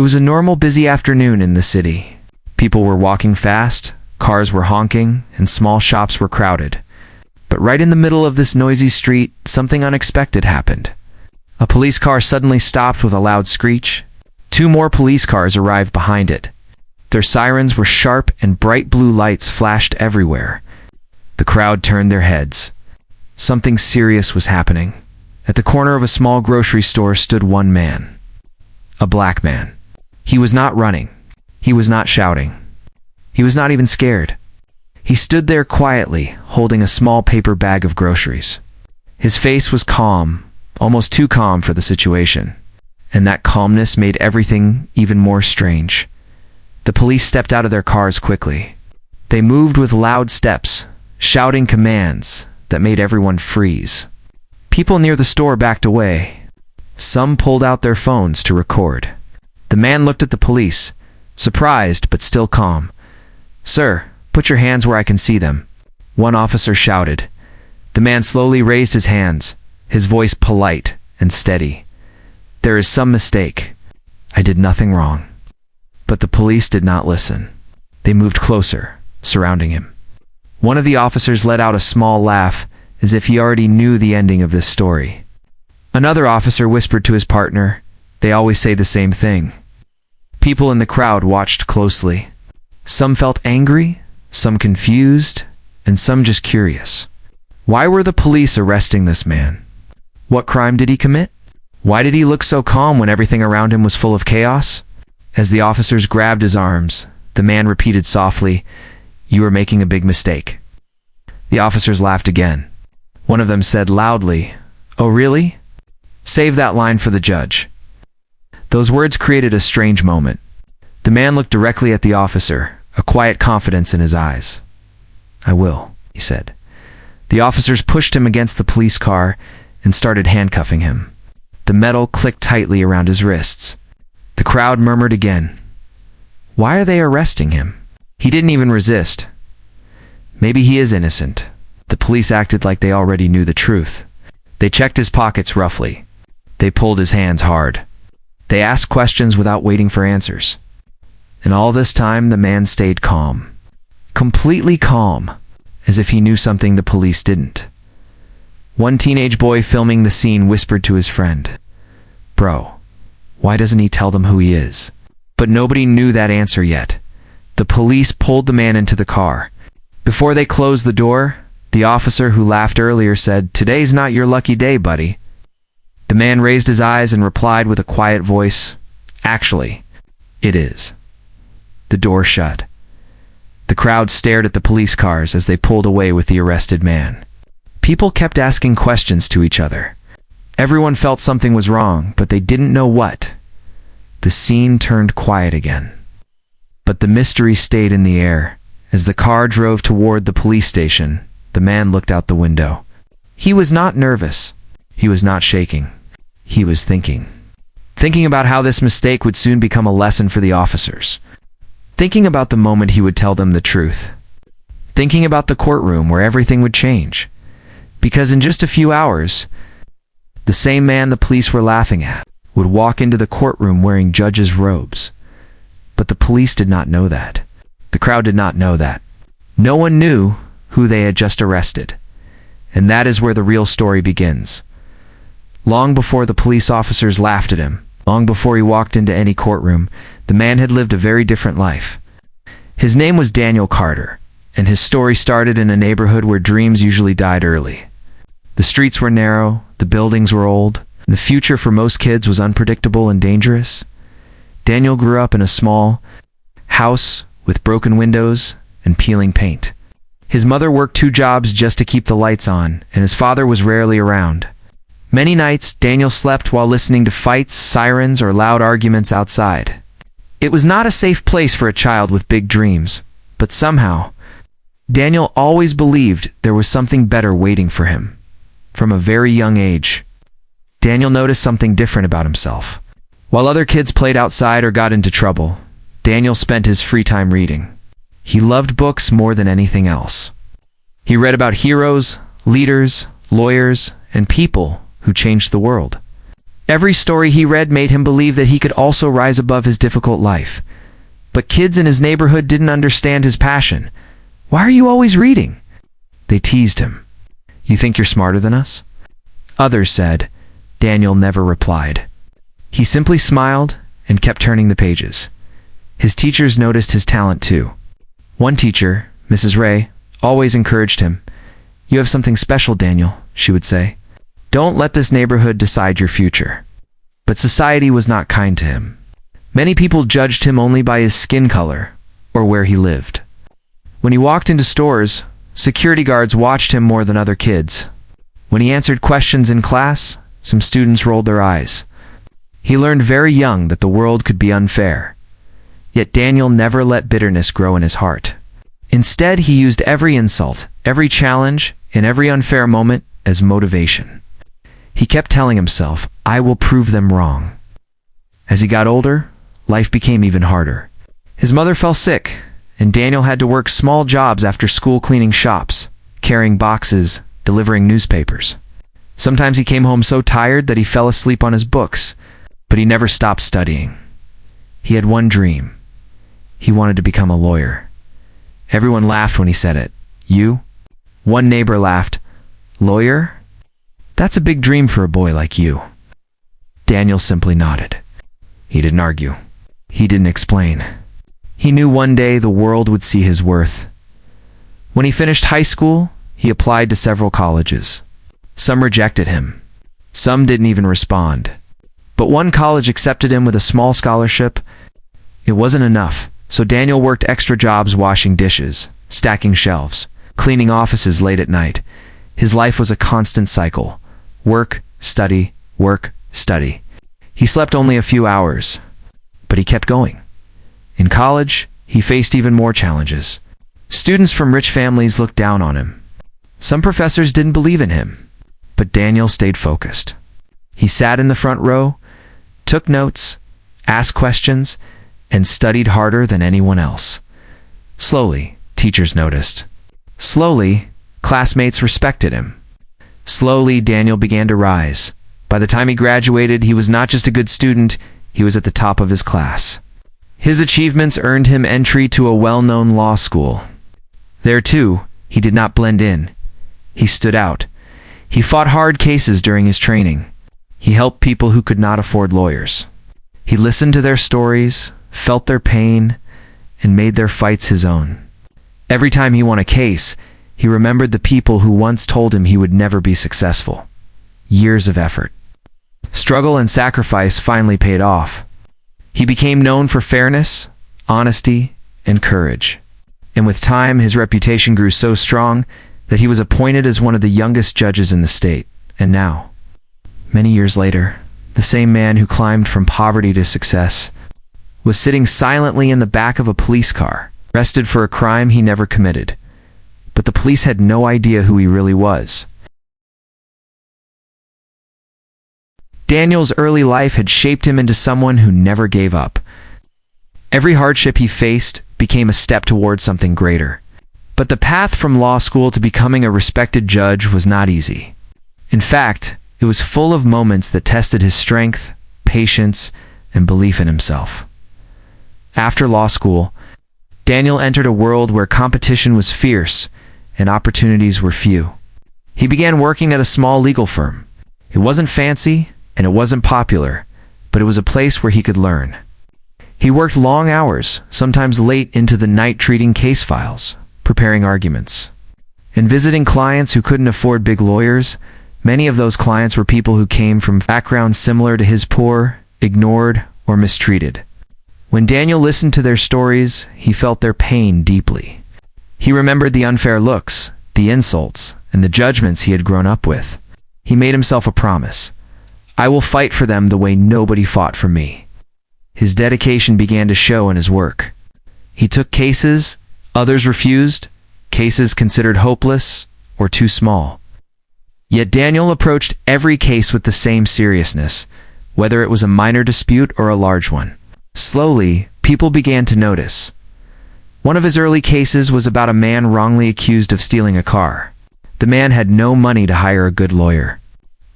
It was a normal, busy afternoon in the city. People were walking fast, cars were honking, and small shops were crowded. But right in the middle of this noisy street, something unexpected happened. A police car suddenly stopped with a loud screech. 2 more police cars arrived behind it. Their sirens were sharp and bright blue lights flashed everywhere. The crowd turned their heads. Something serious was happening. At the corner of a small grocery store stood one man. A black man. He was not running. He was not shouting. He was not even scared. He stood there quietly, holding a small paper bag of groceries. His face was calm, almost too calm for the situation. And that calmness made everything even more strange. The police stepped out of their cars quickly. They moved with loud steps, shouting commands that made everyone freeze. People near the store backed away. Some pulled out their phones to record. The man looked at the police, surprised but still calm. "Sir, put your hands where I can see them," one officer shouted. The man slowly raised his hands, his voice polite and steady. "There is some mistake. I did nothing wrong." But the police did not listen. They moved closer, surrounding him. One of the officers let out a small laugh, as if he already knew the ending of this story. Another officer whispered to his partner, "They always say the same thing." People in the crowd watched closely. Some felt angry, some confused, and some just curious. Why were the police arresting this man? What crime did he commit? Why did he look so calm when everything around him was full of chaos? As the officers grabbed his arms, the man repeated softly, "You are making a big mistake." The officers laughed again. One of them said loudly, "Oh really? Save that line for the judge." Those words created a strange moment. The man looked directly at the officer, a quiet confidence in his eyes. "I will," he said. The officers pushed him against the police car and started handcuffing him. The metal clicked tightly around his wrists. The crowd murmured again. Why are they arresting him? He didn't even resist. Maybe he is innocent. The police acted like they already knew the truth. They checked his pockets roughly. They pulled his hands hard. They asked questions without waiting for answers. And all this time, the man stayed calm. Completely calm, as if he knew something the police didn't. One teenage boy filming the scene whispered to his friend, "Bro, why doesn't he tell them who he is?" But nobody knew that answer yet. The police pulled the man into the car. Before they closed the door, the officer who laughed earlier said, "Today's not your lucky day, buddy." The man raised his eyes and replied with a quiet voice, "Actually, it is." The door shut. The crowd stared at the police cars as they pulled away with the arrested man. People kept asking questions to each other. Everyone felt something was wrong, but they didn't know what. The scene turned quiet again. But the mystery stayed in the air. As the car drove toward the police station, the man looked out the window. He was not nervous. He was not shaking. He was thinking. Thinking about how this mistake would soon become a lesson for the officers. Thinking about the moment he would tell them the truth. Thinking about the courtroom where everything would change. Because in just a few hours, the same man the police were laughing at would walk into the courtroom wearing judges' robes. But the police did not know that. The crowd did not know that. No one knew who they had just arrested. And that is where the real story begins. Long before the police officers laughed at him, long before he walked into any courtroom, the man had lived a very different life. His name was Daniel Carter, and his story started in a neighborhood where dreams usually died early. The streets were narrow, the buildings were old, and the future for most kids was unpredictable and dangerous. Daniel grew up in a small house with broken windows and peeling paint. His mother worked 2 jobs just to keep the lights on, and his father was rarely around. Many nights, Daniel slept while listening to fights, sirens, or loud arguments outside. It was not a safe place for a child with big dreams, but somehow, Daniel always believed there was something better waiting for him. From a very young age, Daniel noticed something different about himself. While other kids played outside or got into trouble, Daniel spent his free time reading. He loved books more than anything else. He read about heroes, leaders, lawyers, and people who changed the world. Every story he read made him believe that he could also rise above his difficult life. But kids in his neighborhood didn't understand his passion. "Why are you always reading?" They teased him. "You think you're smarter than us?" Others said. Daniel never replied. He simply smiled and kept turning the pages. His teachers noticed his talent too. One teacher, Mrs. Ray, always encouraged him. "You have something special, Daniel," she would say. "Don't let this neighborhood decide your future." But society was not kind to him. Many people judged him only by his skin color or where he lived. When he walked into stores, security guards watched him more than other kids. When he answered questions in class, some students rolled their eyes. He learned very young that the world could be unfair. Yet Daniel never let bitterness grow in his heart. Instead, he used every insult, every challenge, and every unfair moment as motivation. He kept telling himself, "I will prove them wrong." As he got older, life became even harder. His mother fell sick, and Daniel had to work small jobs after school, cleaning shops, carrying boxes, delivering newspapers. Sometimes he came home so tired that he fell asleep on his books, but he never stopped studying. He had one dream. He wanted to become a lawyer. Everyone laughed when he said it. "You?" One neighbor laughed. "Lawyer? That's a big dream for a boy like you." Daniel simply nodded. He didn't argue. He didn't explain. He knew one day the world would see his worth. When he finished high school, he applied to several colleges. Some rejected him. Some didn't even respond. But one college accepted him with a small scholarship. It wasn't enough, so Daniel worked extra jobs washing dishes, stacking shelves, cleaning offices late at night. His life was a constant cycle. Work, study, work, study. He slept only a few hours, but he kept going. In college, he faced even more challenges. Students from rich families looked down on him. Some professors didn't believe in him, but Daniel stayed focused. He sat in the front row, took notes, asked questions, and studied harder than anyone else. Slowly, teachers noticed. Slowly, classmates respected him. Slowly, Daniel began to rise. By the time he graduated, he was not just a good student, he was at the top of his class. His achievements earned him entry to a well-known law school. There, too, he did not blend in. He stood out. He fought hard cases during his training. He helped people who could not afford lawyers. He listened to their stories, felt their pain, and made their fights his own. Every time he won a case, he remembered the people who once told him he would never be successful. Years of effort, struggle, and sacrifice finally paid off. He became known for fairness, honesty, and courage. And with time, his reputation grew so strong that he was appointed as one of the youngest judges in the state. And now, many years later, the same man who climbed from poverty to success was sitting silently in the back of a police car, arrested for a crime he never committed. But the police had no idea who he really was. Daniel's early life had shaped him into someone who never gave up. Every hardship he faced became a step toward something greater. But the path from law school to becoming a respected judge was not easy. In fact, it was full of moments that tested his strength, patience, and belief in himself. After law school, Daniel entered a world where competition was fierce and opportunities were few. He began working at a small legal firm. It wasn't fancy, and it wasn't popular, but it was a place where he could learn. He worked long hours, sometimes late into the night, treating case files, preparing arguments, and visiting clients who couldn't afford big lawyers. Many of those clients were people who came from backgrounds similar to his, poor, ignored, or mistreated. When Daniel listened to their stories, he felt their pain deeply. He remembered the unfair looks, the insults, and the judgments he had grown up with. He made himself a promise. "I will fight for them the way nobody fought for me." His dedication began to show in his work. He took cases others refused, cases considered hopeless or too small. Yet Daniel approached every case with the same seriousness, whether it was a minor dispute or a large one. Slowly, people began to notice. One of his early cases was about a man wrongly accused of stealing a car. The man had no money to hire a good lawyer.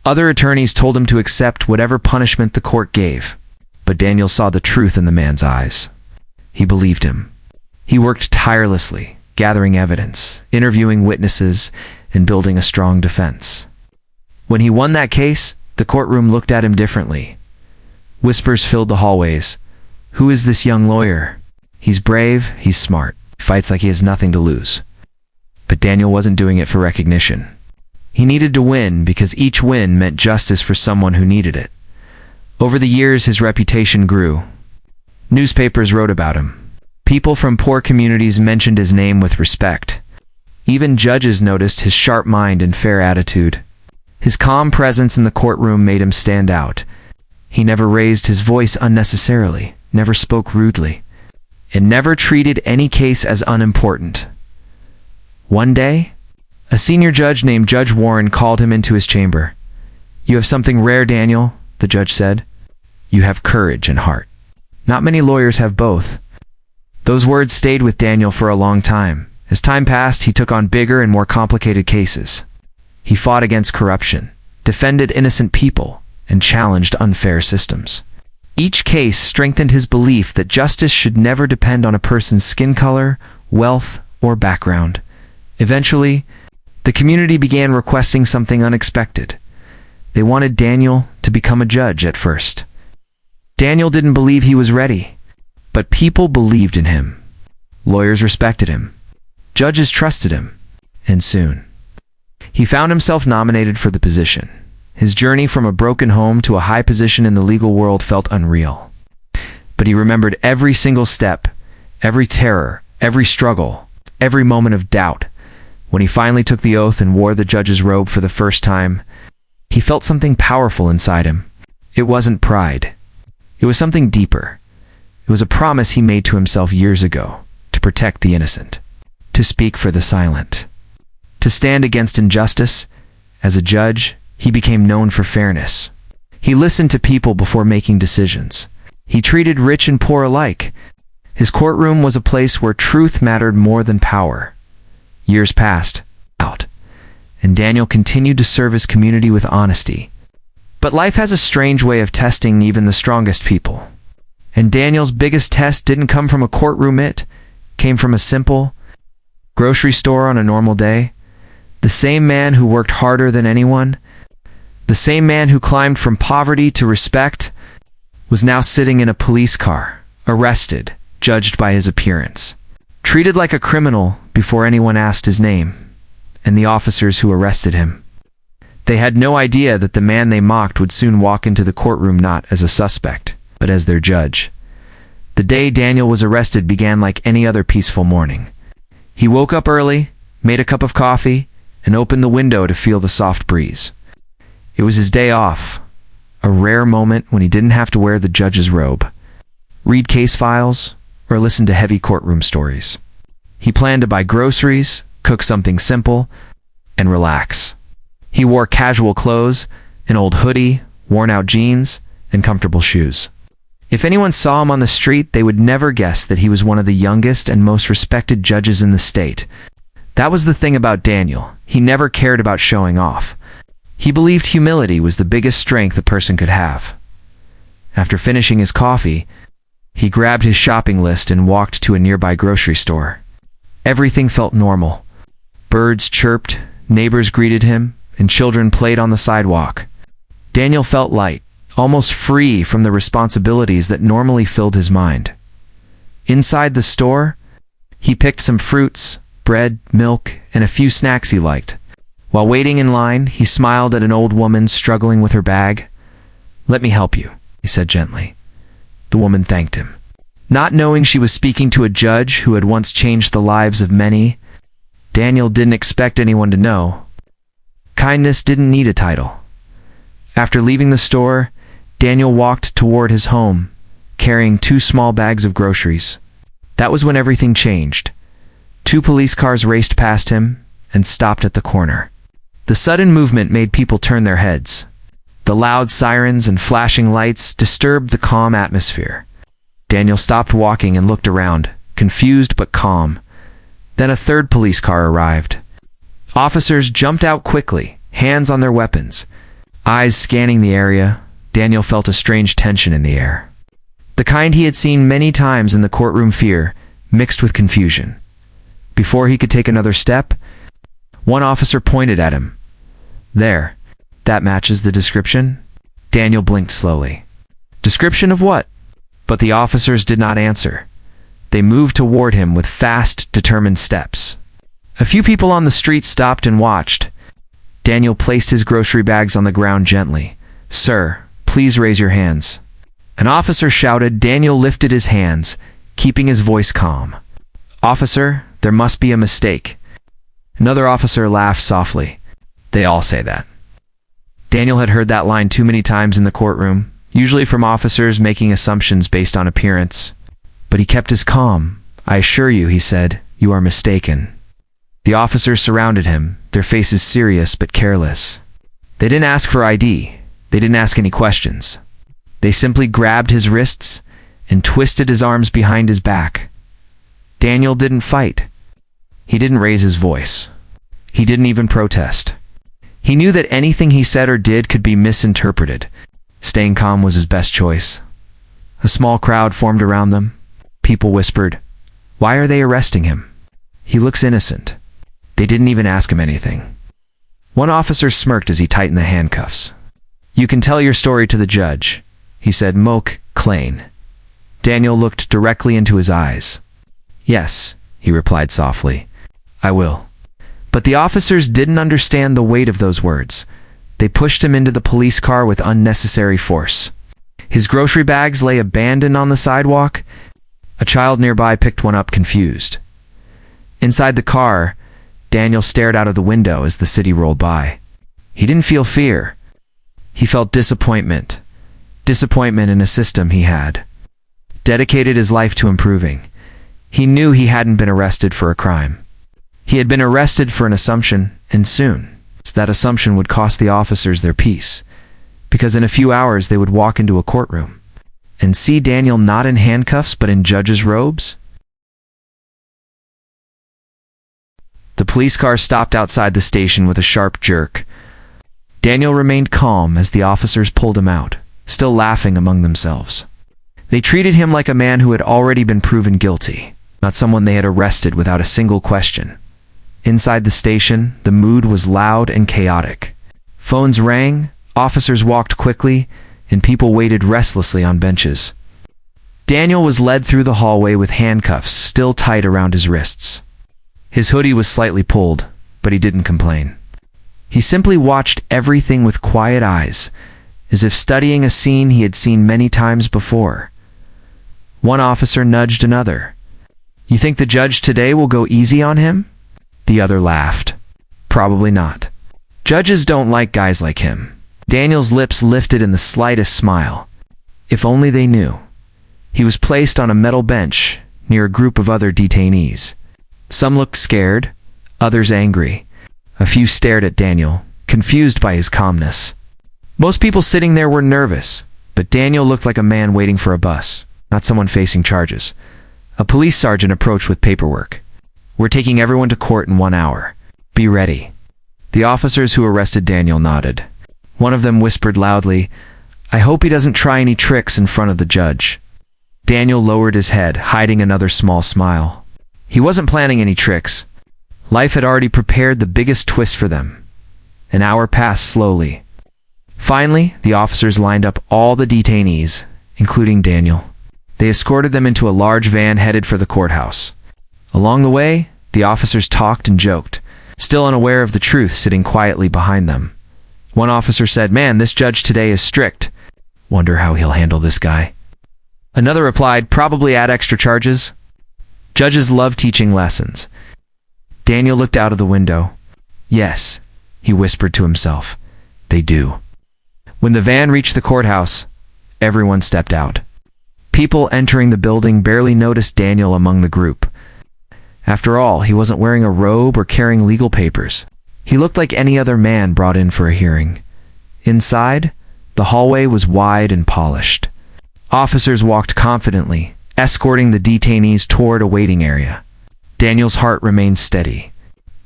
Other attorneys told him to accept whatever punishment the court gave, but Daniel saw the truth in the man's eyes. He believed him. He worked tirelessly, gathering evidence, interviewing witnesses, and building a strong defense. When he won that case, the courtroom looked at him differently. Whispers filled the hallways. "Who is this young lawyer? He's brave, he's smart, fights like he has nothing to lose." But Daniel wasn't doing it for recognition. He needed to win because each win meant justice for someone who needed it. Over the years, his reputation grew. Newspapers wrote about him. People from poor communities mentioned his name with respect. Even judges noticed his sharp mind and fair attitude. His calm presence in the courtroom made him stand out. He never raised his voice unnecessarily, never spoke rudely, and never treated any case as unimportant. One day, a senior judge named Judge Warren called him into his chamber. "You have something rare, Daniel," the judge said. "You have courage and heart. Not many lawyers have both." Those words stayed with Daniel for a long time. As time passed, he took on bigger and more complicated cases. He fought against corruption, defended innocent people, and challenged unfair systems. Each case strengthened his belief that justice should never depend on a person's skin color, wealth, or background. Eventually, the community began requesting something unexpected. They wanted Daniel to become a judge at first. Daniel didn't believe he was ready, but people believed in him. Lawyers respected him. Judges trusted him, and soon, he found himself nominated for the position. His journey from a broken home to a high position in the legal world felt unreal. But he remembered every single step, every terror, every struggle, every moment of doubt. When he finally took the oath and wore the judge's robe for the first time, he felt something powerful inside him. It wasn't pride. It was something deeper. It was a promise he made to himself years ago, to protect the innocent, to speak for the silent, to stand against injustice. As a judge, he became known for fairness. He listened to people before making decisions. He treated rich and poor alike. His courtroom was a place where truth mattered more than power. Years passed, and Daniel continued to serve his community with honesty. But life has a strange way of testing even the strongest people. And Daniel's biggest test didn't come from a courtroom, it came from a simple grocery store on a normal day. The same man who worked harder than anyone, the same man who climbed from poverty to respect, was now sitting in a police car, arrested, judged by his appearance, treated like a criminal before anyone asked his name, and the officers who arrested him. They had no idea that the man they mocked would soon walk into the courtroom not as a suspect, but as their judge. The day Daniel was arrested began like any other peaceful morning. He woke up early, made a cup of coffee, and opened the window to feel the soft breeze. It was his day off, a rare moment when he didn't have to wear the judge's robe, read case files, or listen to heavy courtroom stories. He planned to buy groceries, cook something simple, and relax. He wore casual clothes, an old hoodie, worn-out jeans, and comfortable shoes. If anyone saw him on the street, they would never guess that he was one of the youngest and most respected judges in the state. That was the thing about Daniel. He never cared about showing off. He believed humility was the biggest strength a person could have. After finishing his coffee, he grabbed his shopping list and walked to a nearby grocery store. Everything felt normal. Birds chirped, neighbors greeted him, and children played on the sidewalk. Daniel felt light, almost free from the responsibilities that normally filled his mind. Inside the store, he picked some fruits, bread, milk, and a few snacks he liked. While waiting in line, he smiled at an old woman struggling with her bag. "Let me help you," he said gently. The woman thanked him. Not knowing she was speaking to a judge who had once changed the lives of many, Daniel didn't expect anyone to know. Kindness didn't need a title. After leaving the store, Daniel walked toward his home, carrying 2 small bags of groceries. That was when everything changed. 2 police cars raced past him and stopped at the corner. The sudden movement made people turn their heads. The loud sirens and flashing lights disturbed the calm atmosphere. Daniel stopped walking and looked around, confused but calm. Then a 3rd police car arrived. Officers jumped out quickly, hands on their weapons. Eyes scanning the area, Daniel felt a strange tension in the air. The kind he had seen many times in the courtroom, fear mixed with confusion. Before he could take another step, one officer pointed at him. "There, that matches the description?" Daniel blinked slowly. "Description of what?" But the officers did not answer. They moved toward him with fast, determined steps. A few people on the street stopped and watched. Daniel placed his grocery bags on the ground gently. "Sir, please raise your hands." An officer shouted. Daniel lifted his hands, keeping his voice calm. "Officer, there must be a mistake." Another officer laughed softly. "They all say that." Daniel had heard that line too many times in the courtroom, usually from officers making assumptions based on appearance. But he kept his calm. "I assure you," he said, "you are mistaken." The officers surrounded him, their faces serious but careless. They didn't ask for ID. They didn't ask any questions. They simply grabbed his wrists and twisted his arms behind his back. Daniel didn't fight. He didn't raise his voice. He didn't even protest. He knew that anything he said or did could be misinterpreted. Staying calm was his best choice. A small crowd formed around them. People whispered, "Why are they arresting him? He looks innocent." They didn't even ask him anything. One officer smirked as he tightened the handcuffs. "You can tell your story to the judge," he said. "Moke Klein." Daniel looked directly into his eyes. "Yes," he replied softly, "I will." But the officers didn't understand the weight of those words. They pushed him into the police car with unnecessary force. His grocery bags lay abandoned on the sidewalk. A child nearby picked one up, confused. Inside the car, Daniel stared out of the window as the city rolled by. He didn't feel fear. He felt disappointment. Disappointment in a system he had dedicated his life to improving. He knew he hadn't been arrested for a crime. He had been arrested for an assumption, and soon, that assumption would cost the officers their peace, because in a few hours they would walk into a courtroom and see Daniel not in handcuffs but in judges' robes. The police car stopped outside the station with a sharp jerk. Daniel remained calm as the officers pulled him out, still laughing among themselves. They treated him like a man who had already been proven guilty, not someone they had arrested without a single question. Inside the station, the mood was loud and chaotic. Phones rang, officers walked quickly, and people waited restlessly on benches. Daniel was led through the hallway with handcuffs still tight around his wrists. His hoodie was slightly pulled, but he didn't complain. He simply watched everything with quiet eyes, as if studying a scene he had seen many times before. One officer nudged another. "You think the judge today will go easy on him?" The other laughed. "Probably not. Judges don't like guys like him." Daniel's lips lifted in the slightest smile. If only they knew. He was placed on a metal bench near a group of other detainees. Some looked scared, others angry. A few stared at Daniel, confused by his calmness. Most people sitting there were nervous, but Daniel looked like a man waiting for a bus, not someone facing charges. A police sergeant approached with paperwork. "We're taking everyone to court in 1 hour. Be ready." The officers who arrested Daniel nodded. One of them whispered loudly, "I hope he doesn't try any tricks in front of the judge." Daniel lowered his head, hiding another small smile. He wasn't planning any tricks. Life had already prepared the biggest twist for them. An hour passed slowly. Finally, the officers lined up all the detainees, including Daniel. They escorted them into a large van headed for the courthouse. Along the way, the officers talked and joked, still unaware of the truth sitting quietly behind them. One officer said, "Man, this judge today is strict. Wonder how he'll handle this guy." Another replied, "Probably add extra charges. Judges love teaching lessons." Daniel looked out of the window. "Yes," he whispered to himself, "they do." When the van reached the courthouse, everyone stepped out. People entering the building barely noticed Daniel among the group. After all, he wasn't wearing a robe or carrying legal papers. He looked like any other man brought in for a hearing. Inside, the hallway was wide and polished. Officers walked confidently, escorting the detainees toward a waiting area. Daniel's heart remained steady.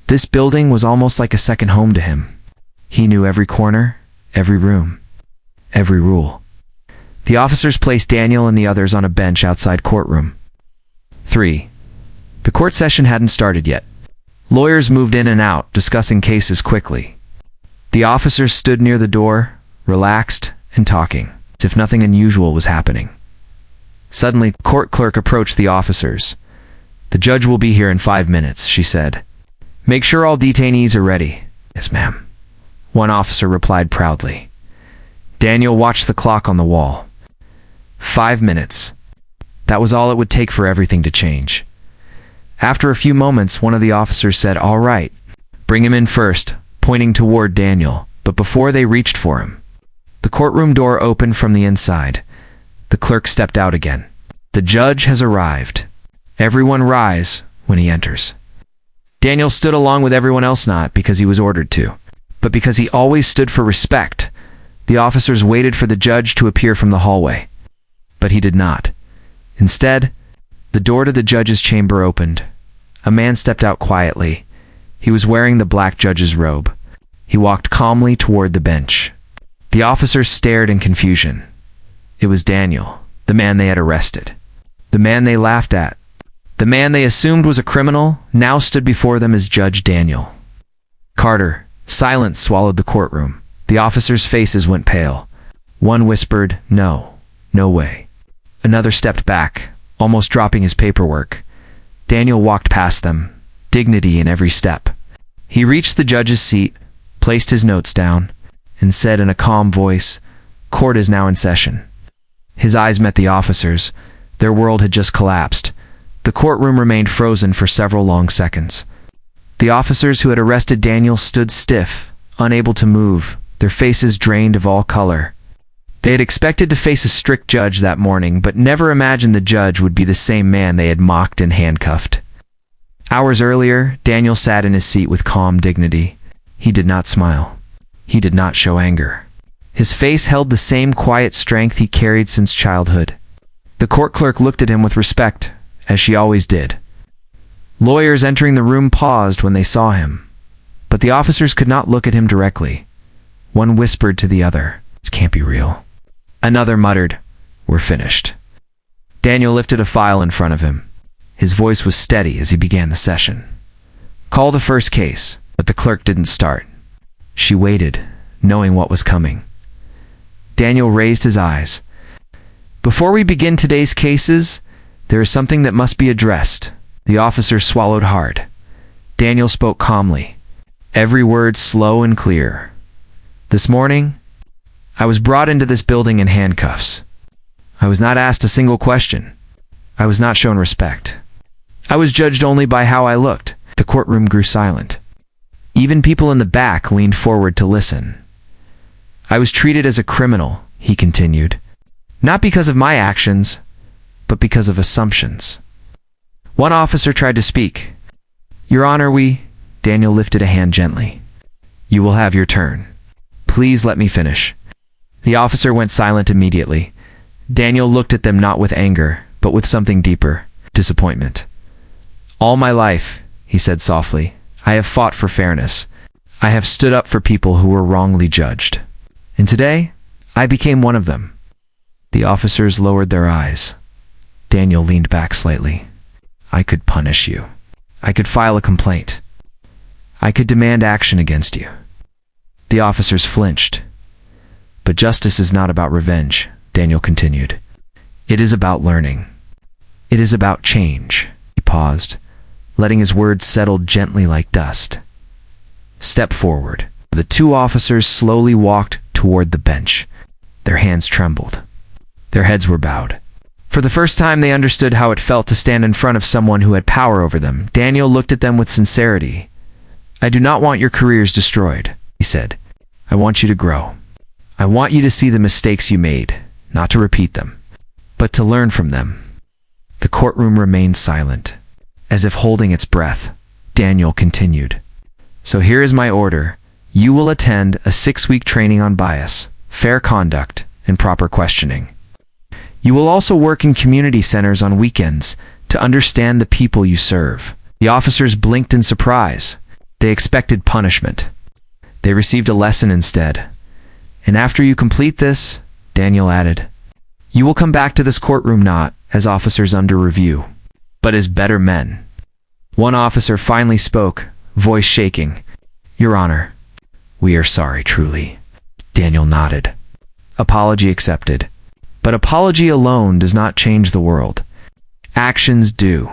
This building was almost like a second home to him. He knew every corner, every room, every rule. The officers placed Daniel and the others on a bench outside courtroom. 3. The court session hadn't started yet. Lawyers moved in and out, discussing cases quickly. The officers stood near the door, relaxed and talking, as if nothing unusual was happening. Suddenly, the court clerk approached the officers. "The judge will be here in 5 minutes," she said. "Make sure all detainees are ready." "Yes, ma'am," one officer replied proudly. Daniel watched the clock on the wall. 5 minutes. That was all it would take for everything to change. After a few moments, one of the officers said, "All right, bring him in first," pointing toward Daniel, but before they reached for him, the courtroom door opened from the inside. The clerk stepped out again. "The judge has arrived. Everyone rise when he enters." Daniel stood along with everyone else, not because he was ordered to, but because he always stood for respect. The officers waited for the judge to appear from the hallway, but he did not. Instead, the door to the judge's chamber opened. A man stepped out quietly. He was wearing the black judge's robe. He walked calmly toward the bench. The officers stared in confusion. It was Daniel, the man they had arrested. The man they laughed at. The man they assumed was a criminal now stood before them as Judge Daniel. Carter. Silence swallowed the courtroom. The officers' faces went pale. One whispered, "No, no way." Another stepped back, almost dropping his paperwork. Daniel walked past them, dignity in every step. He reached the judge's seat, placed his notes down, and said in a calm voice, "Court is now in session." His eyes met the officers. Their world had just collapsed. The courtroom remained frozen for several long seconds. The officers who had arrested Daniel stood stiff, unable to move, their faces drained of all color. They had expected to face a strict judge that morning, but never imagined the judge would be the same man they had mocked and handcuffed. Hours earlier, Daniel sat in his seat with calm dignity. He did not smile. He did not show anger. His face held the same quiet strength he carried since childhood. The court clerk looked at him with respect, as she always did. Lawyers entering the room paused when they saw him, but the officers could not look at him directly. One whispered to the other, "This can't be real." Another muttered, "We're finished." Daniel lifted a file in front of him. His voice was steady as he began the session. "Call the first case," but the clerk didn't start. She waited, knowing what was coming. Daniel raised his eyes. "Before we begin today's cases, there is something that must be addressed." The officer swallowed hard. Daniel spoke calmly, every word slow and clear. "This morning, I was brought into this building in handcuffs. I was not asked a single question. I was not shown respect. I was judged only by how I looked." The courtroom grew silent. Even people in the back leaned forward to listen. "I was treated as a criminal," he continued, "not because of my actions, but because of assumptions." One officer tried to speak. "Your Honor, Daniel lifted a hand gently. "You will have your turn. Please let me finish." The officer went silent immediately. Daniel looked at them not with anger, but with something deeper, disappointment. "All my life," he said softly, "I have fought for fairness. I have stood up for people who were wrongly judged. And today, I became one of them." The officers lowered their eyes. Daniel leaned back slightly. "I could punish you. I could file a complaint. I could demand action against you." The officers flinched. "But justice is not about revenge," Daniel continued. "It is about learning. It is about change." He paused, letting his words settle gently like dust. "Step forward." The two officers slowly walked toward the bench. Their hands trembled. Their heads were bowed. For the first time, they understood how it felt to stand in front of someone who had power over them. Daniel looked at them with sincerity. "I do not want your careers destroyed," he said. "I want you to grow. I want you to see the mistakes you made, not to repeat them, but to learn from them." The courtroom remained silent, as if holding its breath. Daniel continued. "So here is my order. You will attend a 6-week training on bias, fair conduct, and proper questioning. You will also work in community centers on weekends to understand the people you serve." The officers blinked in surprise. They expected punishment. They received a lesson instead. And after you complete this, Daniel added, you will come back to this courtroom not as officers under review, but as better men. One officer finally spoke, voice shaking. Your Honor, we are sorry, truly. Daniel nodded. Apology accepted. But apology alone does not change the world. Actions do.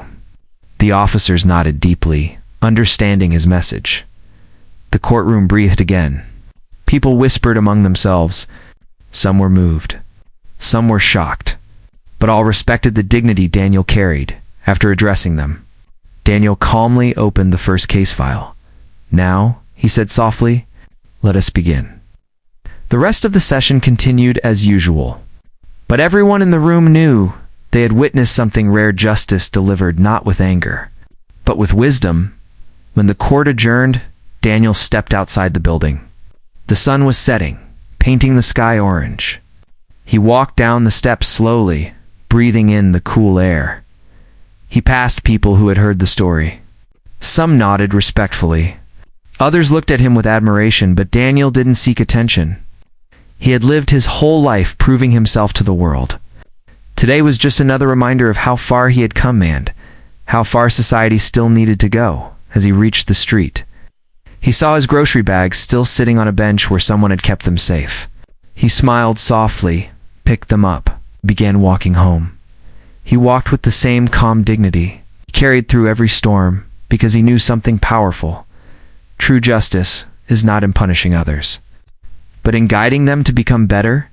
The officers nodded deeply, understanding his message. The courtroom breathed again. People whispered among themselves. Some were moved. Some were shocked. But all respected the dignity Daniel carried. After addressing them, Daniel calmly opened the first case file. Now, he said softly, let us begin. The rest of the session continued as usual. But everyone in the room knew they had witnessed something rare, justice delivered not with anger, but with wisdom. When the court adjourned, Daniel stepped outside the building. The sun was setting, painting the sky orange. He walked down the steps slowly, breathing in the cool air. He passed people who had heard the story. Some nodded respectfully. Others looked at him with admiration, but Daniel didn't seek attention. He had lived his whole life proving himself to the world. Today was just another reminder of how far he had come and how far society still needed to go. As he reached the street, he saw his grocery bags still sitting on a bench where someone had kept them safe. He smiled softly, picked them up, began walking home. He walked with the same calm dignity. He carried through every storm because he knew something powerful. True justice is not in punishing others, but in guiding them to become better.